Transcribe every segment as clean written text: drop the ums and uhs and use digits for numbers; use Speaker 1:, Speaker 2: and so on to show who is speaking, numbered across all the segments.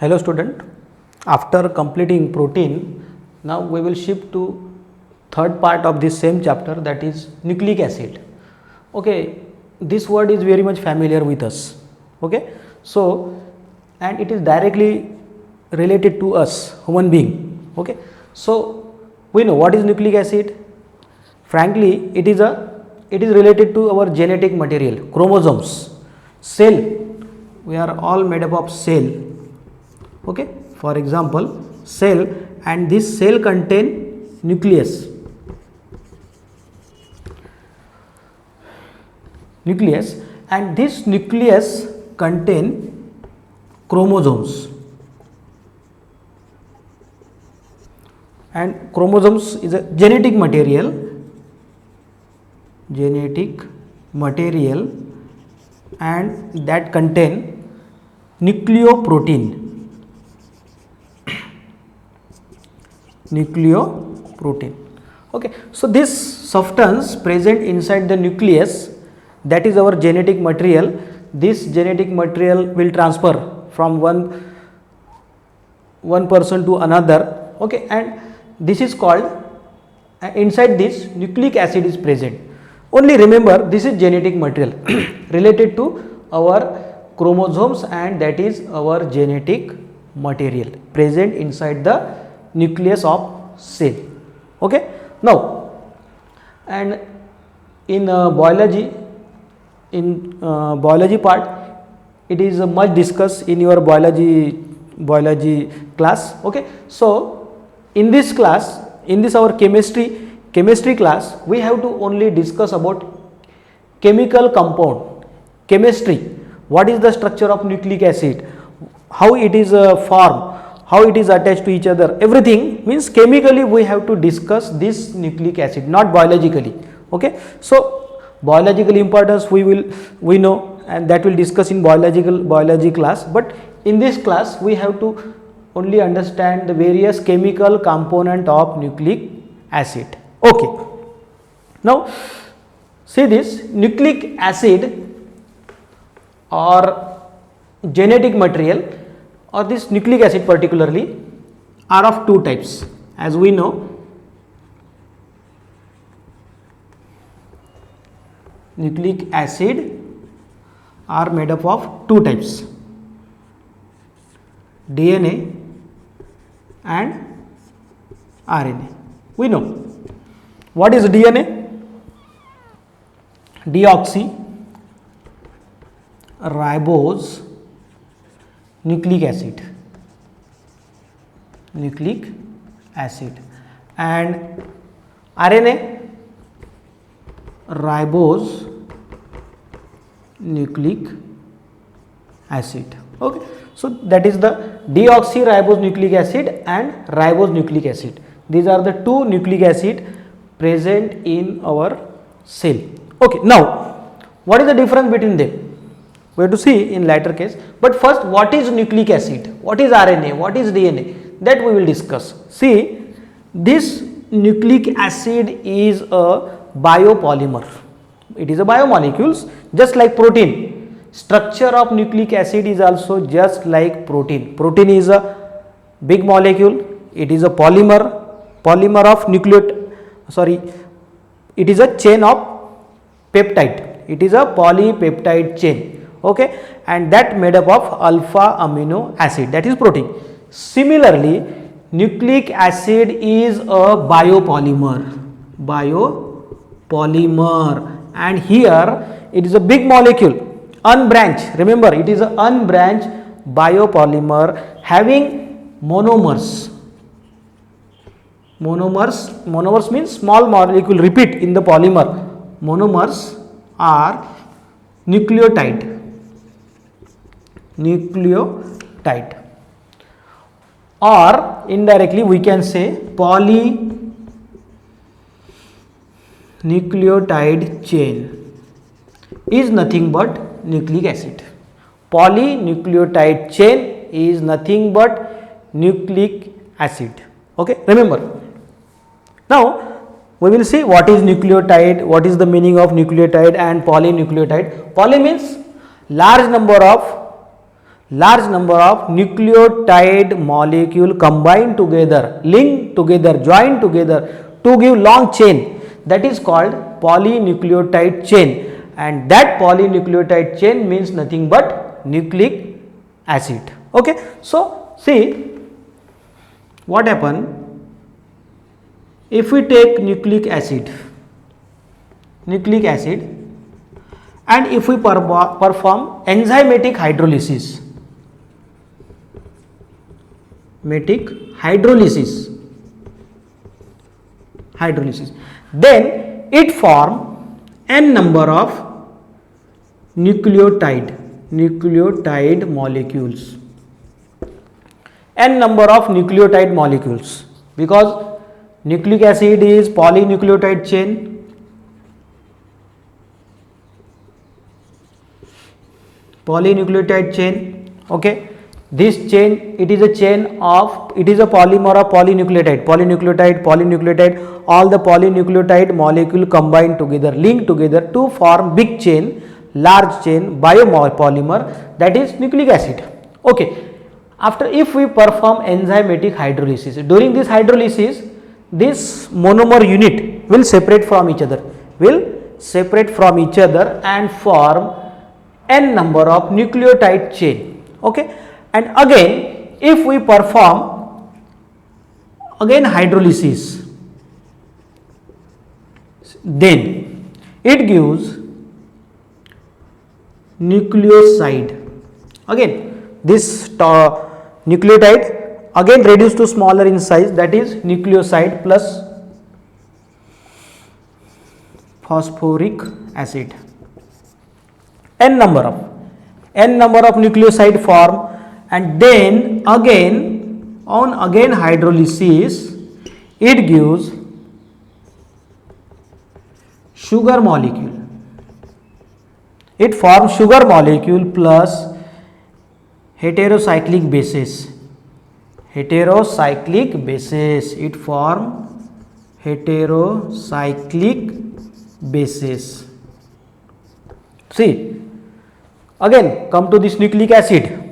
Speaker 1: Hello student, after completing protein, now we will shift to third part of this same chapter, that is nucleic acid. Okay, this word is very much familiar with us. Okay, so and it is directly related to us human being. Okay, so we know what is nucleic acid. Frankly, it is related to our genetic material, chromosomes, cell. We are all made up of cell. Okay, for example, cell, and this cell contain nucleus and this nucleus contain chromosomes, and chromosomes is a genetic material and that contain nucleoprotein. Okay, so this substance present inside the nucleus, that is our genetic material. This genetic material will transfer from one person to another. Okay, and this is called, inside this nucleic acid is present. Only remember, this is genetic material related to our chromosomes, and that is our genetic material present inside the nucleus of cell. Okay, now, and in biology part, it is much discussed in your biology class. Okay, so in this class, in this our chemistry class, we have to only discuss about chemical compound, chemistry, what is the structure of nucleic acid, how it is formed, how it is attached to each other, everything means chemically we have to discuss this nucleic acid, not biologically. Okay, so biological importance we know, and that will discuss in biology class, but in this class we have to only understand the various chemical component of nucleic acid. Okay, now see this nucleic acid or genetic material, or this nucleic acid particularly, are of two types. As we know, nucleic acid are made up of two types, DNA and RNA. We know what is DNA? Deoxyribose nucleic acid, and RNA, ribose nucleic acid. Okay, so that is the deoxyribose nucleic acid and ribose nucleic acid. These are the two nucleic acid present in our cell. Okay, now what is the difference between them? We have to see in later case, but first, what is nucleic acid, what is RNA, what is DNA, that we will discuss. See, this nucleic acid is a biopolymer, it is a biomolecules, just like protein. Structure of nucleic acid is also just like protein. Protein is a big molecule, it is a polymer of it is a chain of peptide, it is a polypeptide chain. Okay, and that made up of alpha amino acid, that is protein. Similarly, nucleic acid is a biopolymer, and here it is a big molecule, unbranched. Remember, it is an unbranched biopolymer having monomers. Monomers means small molecule repeat in the polymer. Monomers are nucleotide, or indirectly we can say polynucleotide chain is nothing but nucleic acid. Polynucleotide chain is nothing but nucleic acid. Okay, remember. Now we will see what is nucleotide, what is the meaning of nucleotide and polynucleotide. Poly means large number large number of nucleotide molecule combined together, linked together, joined together to give long chain, that is called polynucleotide chain, and that polynucleotide chain means nothing but nucleic acid. Okay, so see what happen if we take nucleic acid and if we perform enzymatic hydrolysis, then it form n number of nucleotide molecules, n number of nucleotide molecules, because nucleic acid is polynucleotide chain, okay. This chain, it is a polymer of polynucleotide, all the polynucleotide molecule combined together, linked together to form big chain, large chain biopolymer, that is nucleic acid. Okay, after if we perform enzymatic hydrolysis, during this hydrolysis this monomer unit will separate from each other, and form n number of nucleotide chain. Okay, and again if we perform hydrolysis, then it gives nucleoside. Again this nucleotide again reduced to smaller in size, that is nucleoside plus phosphoric acid. N number of nucleoside form, and then again on hydrolysis it gives sugar molecule. It forms sugar molecule plus heterocyclic bases. It form heterocyclic bases. See, again come to this nucleic acid.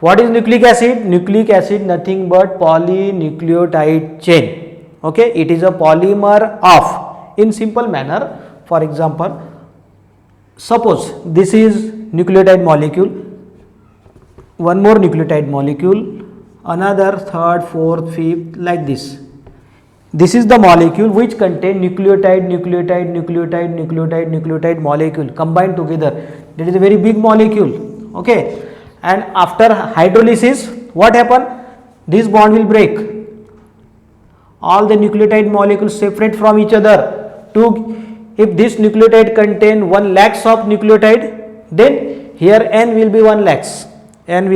Speaker 1: What is nucleic acid? Nucleic acid nothing but polynucleotide chain. Okay, it is a polymer of, in simple manner, for example, suppose this is nucleotide molecule, one more nucleotide molecule, another, third, fourth, fifth, like this. This is the molecule which contain nucleotide molecule combined together. That is a very big molecule. Okay, and after hydrolysis what happen? This bond will break. All the nucleotide molecules separate from each other. If this nucleotide contain 1 lakhs of nucleotide, then here n will be 1 lakhs. And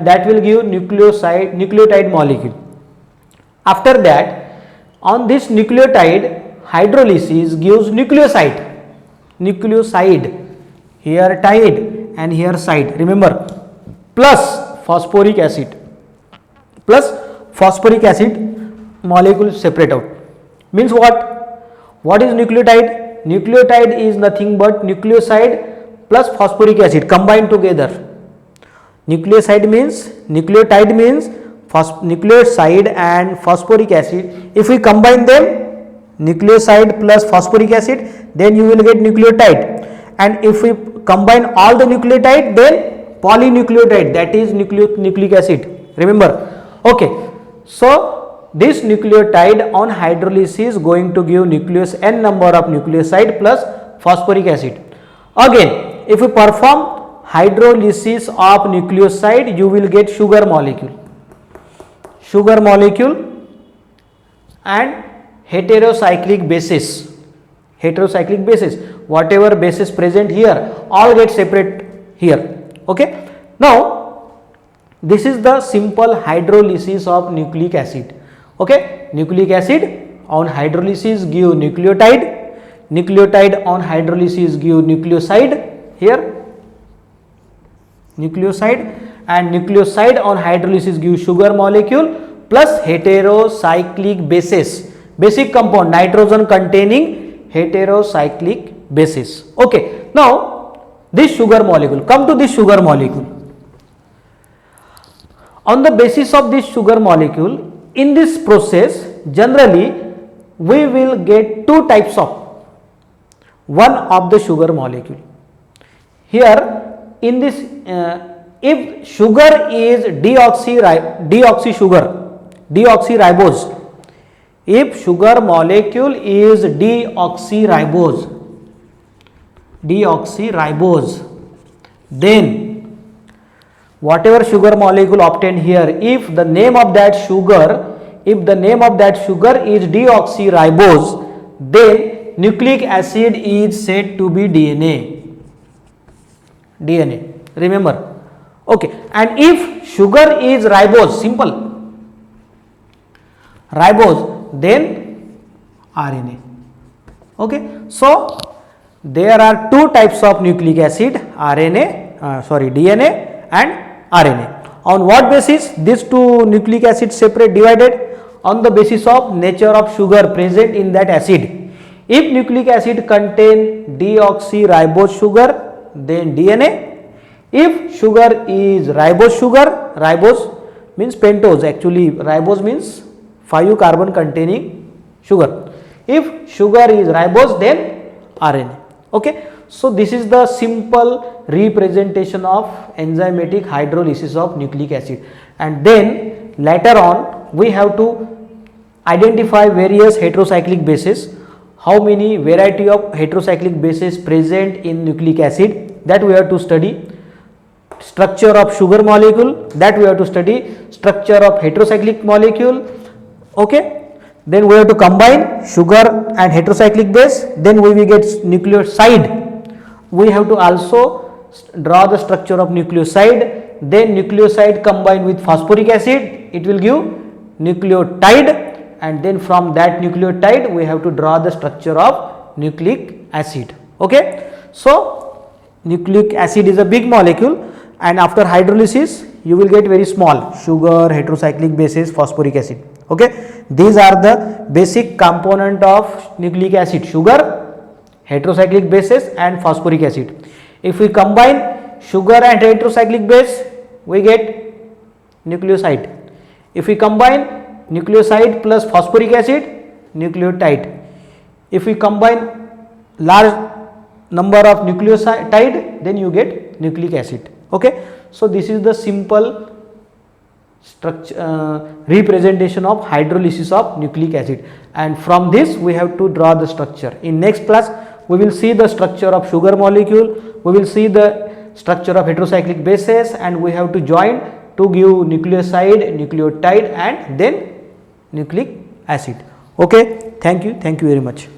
Speaker 1: that will give nucleotide molecule. After that, on this nucleotide, hydrolysis gives nucleoside. Here tide and here side. Remember, plus phosphoric acid. Molecule separate out. Means what? What is nucleotide? Nucleotide is nothing but nucleoside plus phosphoric acid combined together. Nucleotide means nucleoside and phosphoric acid. If we combine them, nucleoside plus phosphoric acid, then you will get nucleotide. And if we combine all the nucleotide, then polynucleotide, that is nucleic acid. Remember? Okay. So this nucleotide on hydrolysis going to give n number of nucleoside plus phosphoric acid. Again, if we perform hydrolysis of nucleoside, you will get sugar molecule and heterocyclic bases. Whatever bases present here, all get separate here. Okay. Now this is the simple hydrolysis of nucleic acid. Okay, nucleic acid on hydrolysis give nucleotide on hydrolysis give nucleoside, here nucleoside, and nucleoside on hydrolysis give sugar molecule plus heterocyclic bases, basic compound, nitrogen containing heterocyclic bases. Okay, now this sugar molecule. Come to this sugar molecule. On the basis of this sugar molecule, in this process, generally we will get two types of one of the sugar molecule. Here in this, if sugar is deoxyribose, if sugar molecule is deoxyribose, then whatever sugar molecule obtained here, if the name of that sugar is deoxyribose, then nucleic acid is said to be DNA. Remember, okay. And if sugar is ribose, simple ribose, then RNA. Okay. So there are two types of nucleic acid, DNA and RNA. On what basis these two nucleic acids separate, divided? On the basis of nature of sugar present in that acid. If nucleic acid contain deoxyribose sugar, then DNA. If sugar is ribose means pentose, actually ribose means 5 carbon containing sugar. If sugar is ribose, then RNA. Okay. So this is the simple representation of enzymatic hydrolysis of nucleic acid, and then later on we have to identify various heterocyclic bases. How many variety of heterocyclic bases present in nucleic acid, that we have to study. Structure of sugar molecule, that we have to study. Structure of heterocyclic molecule. Okay. Then we have to combine sugar and heterocyclic base, then we will get nucleoside. We have to also draw the structure of nucleoside, then nucleoside combined with phosphoric acid, it will give nucleotide, and then from that nucleotide we have to draw the structure of nucleic acid. Okay. So nucleic acid is a big molecule, and after hydrolysis you will get very small sugar, heterocyclic bases, phosphoric acid. Okay. These are the basic component of nucleic acid: sugar, heterocyclic bases and phosphoric acid. If we combine sugar and heterocyclic base, we get nucleoside. If we combine nucleoside plus phosphoric acid, nucleotide. If we combine large number of nucleotide, then you get nucleic acid. Okay. So this is the simple structure representation of hydrolysis of nucleic acid, and from this we have to draw the structure. In next class we will see the structure of sugar molecule, we will see the structure of heterocyclic bases, and we have to join to give nucleoside, nucleotide and then nucleic acid. Okay. Thank you very much.